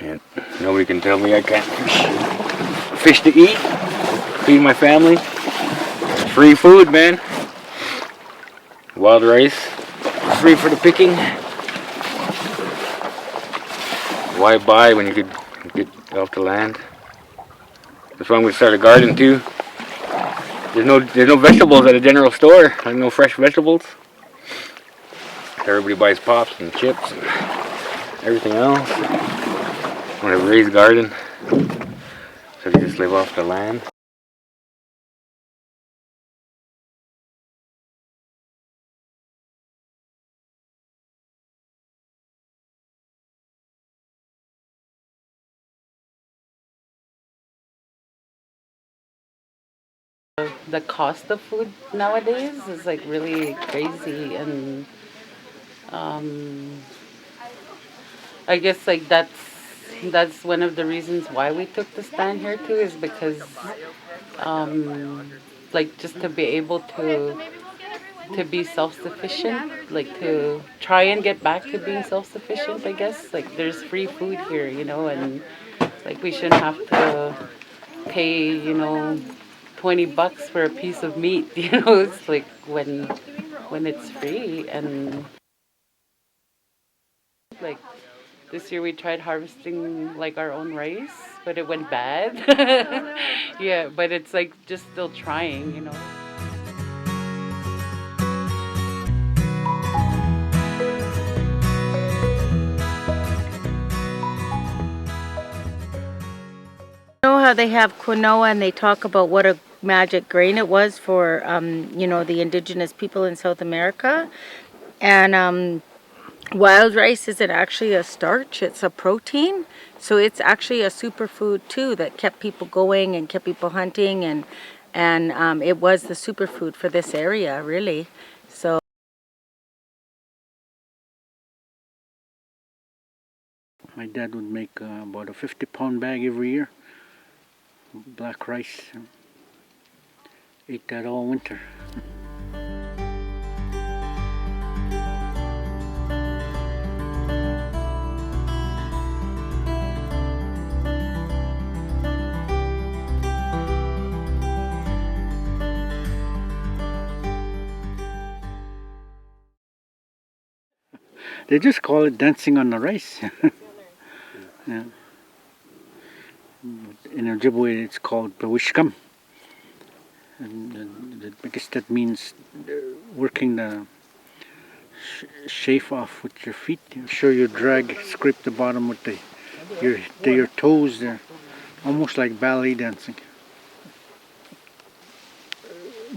And nobody can tell me I can't fish to eat, feed my family. Free food, man. Wild rice, free for the picking. Why buy when you could get off the land? That's why I'm gonna start a garden too. There's no vegetables at a general store. There's no fresh vegetables. Everybody buys pops and chips and everything else. I'm gonna have a raised garden, so you just live off the land. The cost of food nowadays is like really crazy, and I guess like that's one of the reasons why we took the stand here too, is because like just to be able to be self-sufficient, like to try and get back to being self-sufficient. I guess like there's free food here, and like we shouldn't have to pay, $20 for a piece of meat. It's like when it's free. And like this year we tried harvesting like our own rice, but it went bad. Yeah, but it's like just still trying. Know how they have quinoa and they talk about what a magic grain it was for the indigenous people in South America, and wild rice isn't actually a starch, it's a protein, so it's actually a superfood too that kept people going and kept people hunting, and it was the superfood for this area, really. So my dad would make about a 50-pound bag every year. Black rice. Ate that all winter. They just call it dancing on the rice. Yeah. In Ojibwe it's called Bewishkam, and I guess that means working the chafe off with your feet. Make sure you scrape the bottom with your toes there, almost like ballet dancing.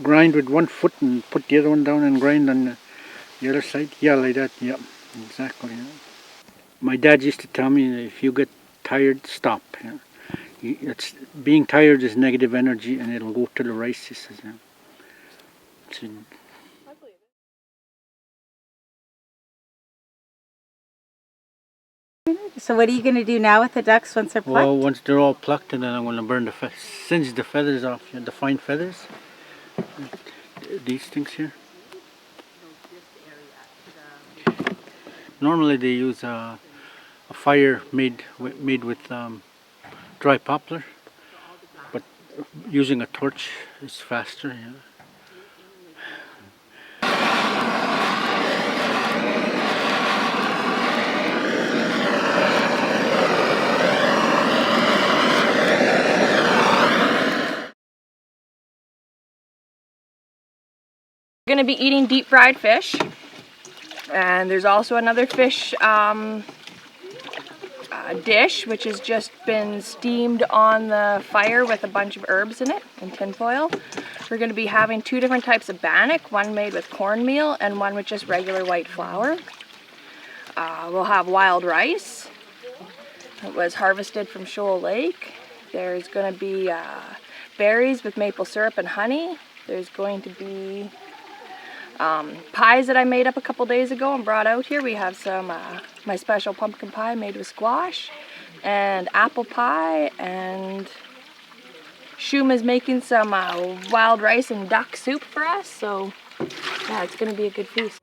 Grind with one foot and put the other one down and grind on the other side. Yeah, like that. Yeah, exactly. Yeah. My dad used to tell me that if you get tired, stop. Yeah. Being tired is negative energy, and it'll go to the rice. He says. Yeah. So what are you going to do now with the ducks once they're plucked? Well, once they're all plucked, and then I'm going to singe the feathers off. You know, the fine feathers. These things here. Normally they use a fire made with dry poplar, but using a torch is faster. Yeah. We're going to be eating deep fried fish, and there's also another fish dish which has just been steamed on the fire with a bunch of herbs in it and tinfoil. We're going to be having two different types of bannock, one made with cornmeal and one with just regular white flour. We'll have wild rice. It was harvested from Shoal Lake. There's going to be berries with maple syrup and honey. There's going to be pies that I made up a couple days ago and brought out here. We have some my special pumpkin pie made with squash and apple pie, and Shum is making some wild rice and duck soup for us, so yeah, it's going to be a good feast.